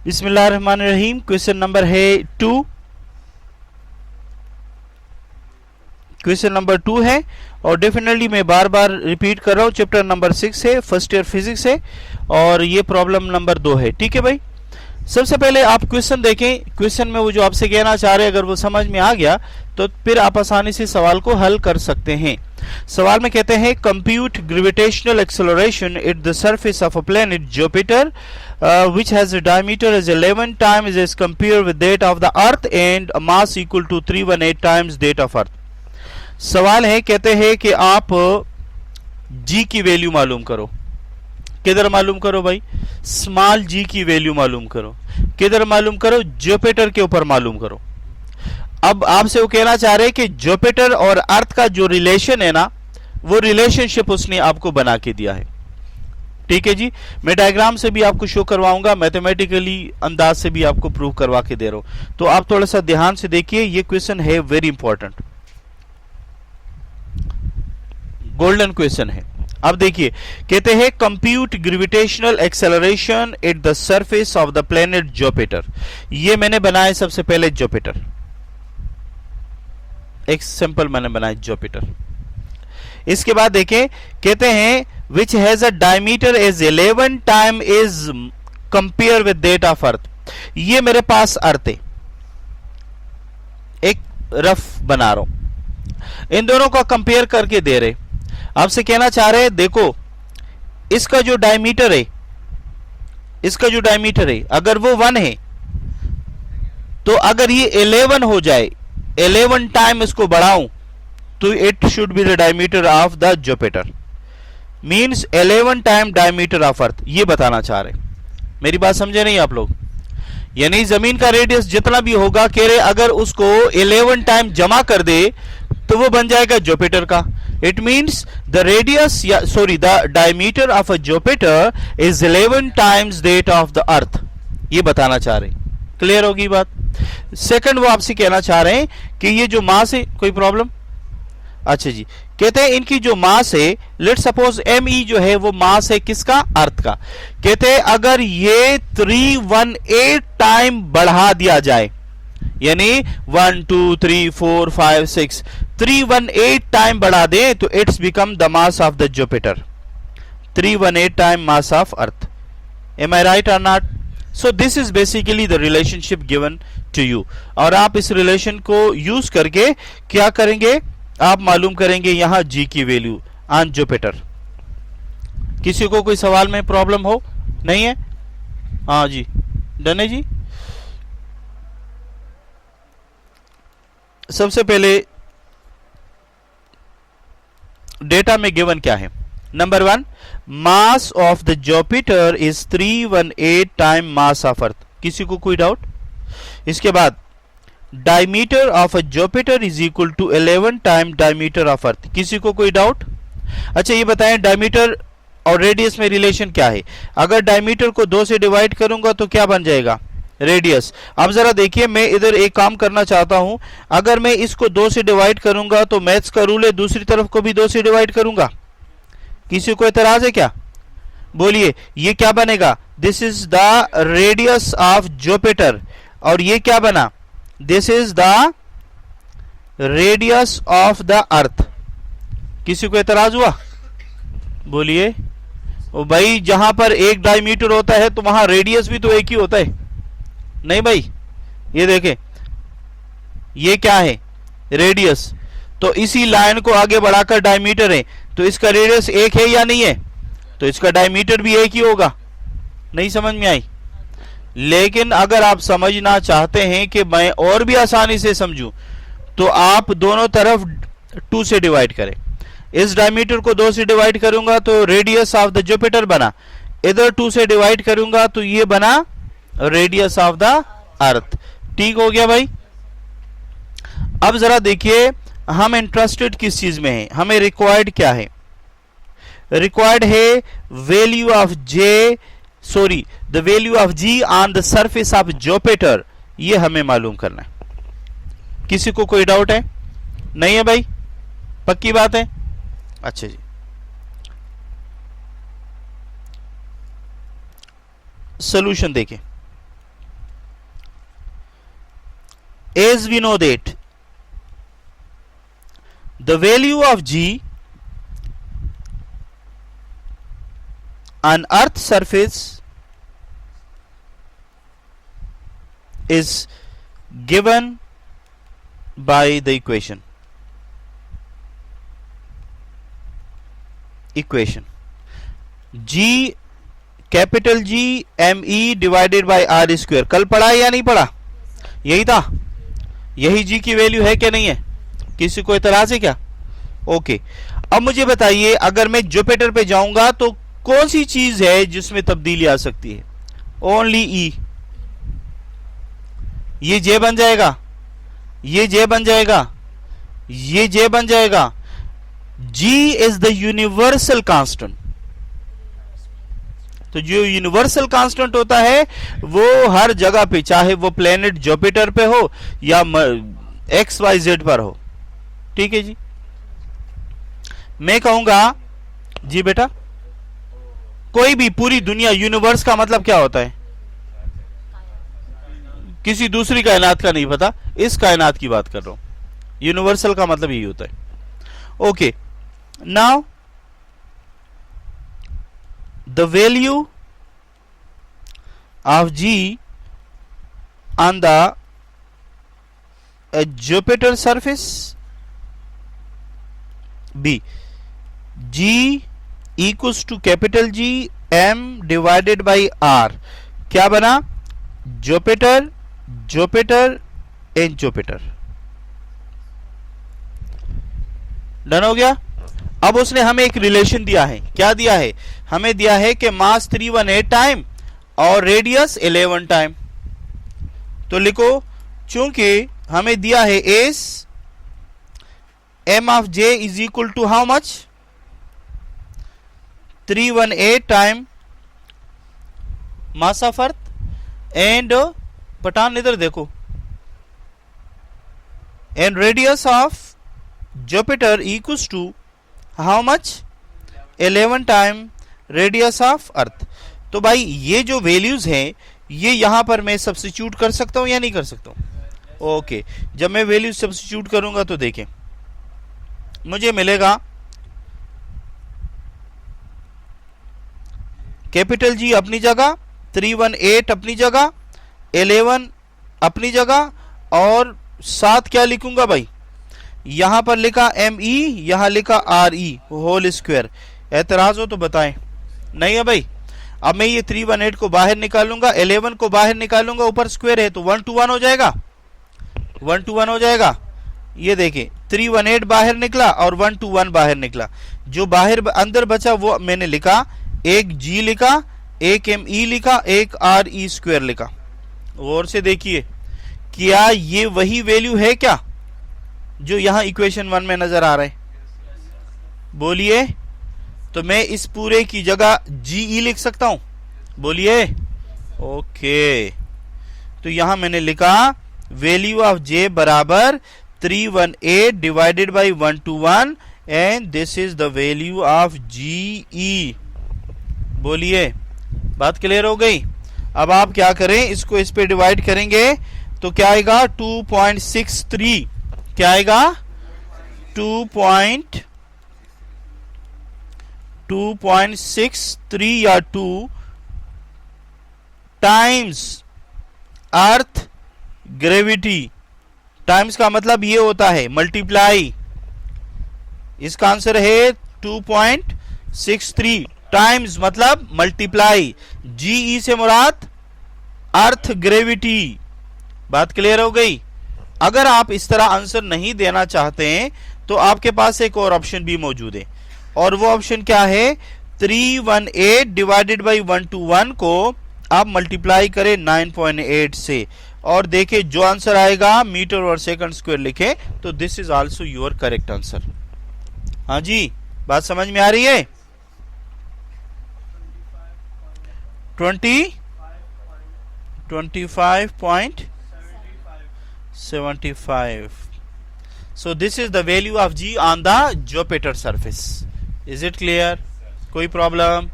बिस्मिल्लाहिर्रहमानिर्रहीम। Question number है 2। Question number 2 है और डेफिनेटली मैं बार बार रिपीट कर रहा हूं। चैप्टर नंबर 6 है, फर्स्ट ईयर फिजिक्स है और ये प्रॉब्लम नंबर 2 है। ठीक है भाई, सबसे पहले आप क्वेश्चन देखें। क्वेश्चन में वो जो आपसे कहना चाह रहे हैं अगर वो समझ में आ गया तो फिर आप आसानी से सवाल को हल कर सकते हैं। सवाल में कहते हैं compute gravitational acceleration at the surface of a planet Jupiter which has a diameter as 11 times as compared with that of the earth and a mass equal to 318 times that of earth। सवाल है, कहते हैं कि आप g की value मालूम करो। किधर मालूम करो भाई? स्मॉल g की वैल्यू मालूम करो। किधर मालूम करो? जुपिटर के ऊपर मालूम करो। अब आपसे वो कहना चाह रहे हैं कि जुपिटर और अर्थ का जो रिलेशन है ना, वो रिलेशनशिप उसने आपको बना के दिया है। ठीक है जी, मैं डायग्राम से भी आपको शो करवाऊंगा, मैथमेटिकली अंदाज से भी आपको प्रूव करवा के दे रहा हूं। तो आप थोड़ा सा ध्यान से देखिए, ये क्वेश्चन है वेरी इंपॉर्टेंट, गोल्डन क्वेश्चन है। अब देखिए, कहते हैं compute gravitational acceleration at the surface of the planet Jupiter. ये मैंने बनाया सबसे पहले जुपिटर, एक सिंपल मैंने बनाया जुपिटर। इसके बाद देखें, कहते हैं which has a diameter as 11 time is compare with that of earth। ये मेरे पास अर्थ है, एक रफ बना रहा हूं, इन दोनों का कंपेयर करके दे रहे। आपसे कहना चाह रहे हैं देखो इसका जो डायमीटर है, इसका जो डायमीटर है अगर वो 1 है तो अगर ये 11 हो जाए, 11 टाइम इसको बढ़ाऊं तो it should be the diameter of the Jupiter, means 11 time diameter of अर्थ। ये बताना चाह रहे, मेरी बात समझे नहीं आप लोग? यानी जमीन का रेडियस जितना भी होगा, कह रहे अगर उसको 11 टाइम जमा कर दे तो वो बन जाएगा जुपिटर का। It means the radius sorry the diameter of a Jupiter is 11 times that of the earth. ये बताना चाह रहे, क्लियर होगी बात? सेकंड, वो आपसे कहना चाह रहे हैं कि ये जो मास है, कोई प्रॉब्लम? अच्छा जी, कहते हैं इनकी जो मास है, लेट सपोज me जो है वो मास है किसका? अर्थ का। कहते हैं अगर ये 318 टाइम बढ़ा दिया जाए, यानी 1 2 3 4 5 6 318 टाइम बढ़ा दें तो it's become the mass of the Jupiter, 318 time mass of Earth. Am I right और not? So this is basically the relationship given to you, और आप इस रिलेशन को यूज करके क्या करेंगे? आप मालूम करेंगे यहां g की वैल्यू ऑन जुपिटर। किसी को कोई सवाल में प्रॉब्लम हो? नहीं है? हाँ जी, डन है जी। सबसे पहले डेटा में गिवन क्या है? Number 1, mass of the Jupiter is 318 time mass of earth. किसी को कोई डाउट? इसके बाद diameter of a Jupiter is equal to 11 time diameter of earth. किसी को कोई डाउट? अच्छा ये बताएं, डायमीटर और रेडियस में रिलेशन क्या है? अगर डायमीटर को 2 से डिवाइड करूंगा तो क्या बन जाएगा? रेडियस। अब जरा देखिए, मैं इधर एक काम करना चाहता हूं, अगर मैं इसको 2 से डिवाइड करूंगा तो मैथ्स का रूल है दूसरी तरफ को भी 2 से डिवाइड करूंगा। किसी को एतराज है क्या? बोलिए, ये क्या बनेगा? This is the radius of Jupiter, और ये क्या बना? This is the radius of the earth. किसी को एतराज हुआ? बोलिए। ओ भाई, जहां पर एक डायमीटर होता है तो वहां रेडियस भी तो एक ही होता है, नहीं भाई? ये देखें, ये क्या है? रेडियस। तो इसी लाइन को आगे बढ़ाकर डायमीटर है, तो इसका रेडियस एक है या नहीं है? तो इसका डायमीटर भी एक ही होगा। नहीं समझ में आई? लेकिन अगर आप समझना चाहते हैं कि मैं और भी आसानी से समझूं, तो आप दोनों तरफ 2 से डिवाइड करें। इस डायमीटर को 2 से डिवाइड करूंगा तो रेडियस ऑफ द जुपिटर बना, इधर 2 से डिवाइड करूंगा तो ये बना रेडियस ऑफ द अर्थ। ठीक हो गया भाई? अब जरा देखिए, हम इंटरेस्टेड किस चीज में हैं? हमें रिक्वायर्ड क्या है? रिक्वायर्ड है value of the value of g on the surface of Jupiter. ये हमें मालूम करना है। किसी को कोई डाउट है? नहीं है भाई? पक्की बात है? अच्छा जी, सॉल्यूशन देखें। as we know that the value of g on earth surface is given by the equation g capital G M E divided by R square. कल पढ़ा है या नहीं पढ़ा? यही था, यही जी की वैल्यू है क्या नहीं है? किसी को इतराज है क्या? ओके, अब मुझे बताइए अगर मैं जुपिटर पे जाऊंगा तो कौन सी चीज है जिसमें तब्दीली आ सकती है? Only E. ये जे बन जाएगा, ये जे बन जाएगा, ये जे बन जाएगा। जी इज द यूनिवर्सल कांस्टेंट। तो जो यूनिवर्सल कांस्टेंट होता है वो हर जगह पे, चाहे वो प्लेनेट जुपिटर पे हो या एक्स वाई जेड पर हो। ठीक है जी, मैं कहूंगा जी बेटा कोई भी पूरी दुनिया, यूनिवर्स का मतलब क्या होता है? किसी दूसरी कायनात का नहीं पता, इस कायनात की बात कर रहा हूं। यूनिवर्सल का मतलब यही होता है। Okay, now the value of g on the Jupiter surface b, g equals to capital G m divided by r। क्या बना? Jupiter, Jupiter and Jupiter. Done हो गया। अब उसने हमें एक रिलेशन दिया है। क्या दिया है? हमें दिया है कि मास 318 टाइम और रेडियस 11 टाइम। तो लिखो, चूंकि हमें दिया है S M of J is equal to how much? 318 time mass of earth and Pathan इधर देखो, and radius of Jupiter equals to how much? 11 time radius of earth. तो भाई ये जो वैल्यूज हैं ये यहां पर मैं सब्स्टिट्यूट कर सकता हूं या नहीं कर सकता हूं? ओके, जब मैं वैल्यूज सब्स्टिट्यूट करूंगा तो देखें मुझे मिलेगा कैपिटल जी अपनी जगह, 318 अपनी जगह, 11 अपनी जगह, और साथ क्या लिखूंगा भाई? यहां पर लिखा एम ई, यहां लिखा आर ई होल स्क्वायर। एतराज हो तो बताएं। नहीं है भाई। अब मैं ये 318 को बाहर निकालूंगा, 11 को बाहर निकालूंगा, ऊपर स्क्वायर है तो 1 to 1 हो जाएगा, 1 to 1 हो जाएगा। ये देखें 318 बाहर निकला और 1 to 1 बाहर निकला। जो बाहर अंदर बचा वो मैंने लिखा, एक जी लिखा, एक एम ई लिखा, एक आर ई स्क्वायर लिखा। और से देखिए क्या ये वही वैल्यू है क्या जो यहां इक्वेशन 1 में नजर आ रहा है? बोलिए। तो मैं इस पूरे की जगह जी ई लिख सकता हूं? बोलिए। ओके, तो यहां मैंने लिखा वैल्यू ऑफ जे बराबर 318 divided by 1 to 1 and this is the value of G E. बोलिए, बात क्लियर हो गई? अब आप क्या करें, इसको इस पे डिवाइड करेंगे तो क्या आएगा? 2.63। क्या आएगा? 2.63 या 2 टाइम्स अर्थ ग्रेविटी। टाइम्स का मतलब ये होता है मल्टीप्लाई। इसका आंसर है 2.63 टाइम्स मतलब मल्टीप्लाई। जीई से मुराद अर्थ ग्रेविटी। बात क्लियर हो गई? अगर आप इस तरह आंसर नहीं देना चाहते हैं तो आपके पास एक और ऑप्शन भी मौजूद है, और वो ऑप्शन क्या है? 318 डिवाइडेड बाई 1 to 1 को आप मल्टीप्लाई करें 9.8 से और देखें जो आंसर आएगा मीटर और सेकंड स्क्वायर लिखे तो this is also your correct answer. हाँ जी, बात समझ में आ रही है? 25.75. So this is the value of G on the Jupiter surface. Is it clear? कोई प्रॉब्लम?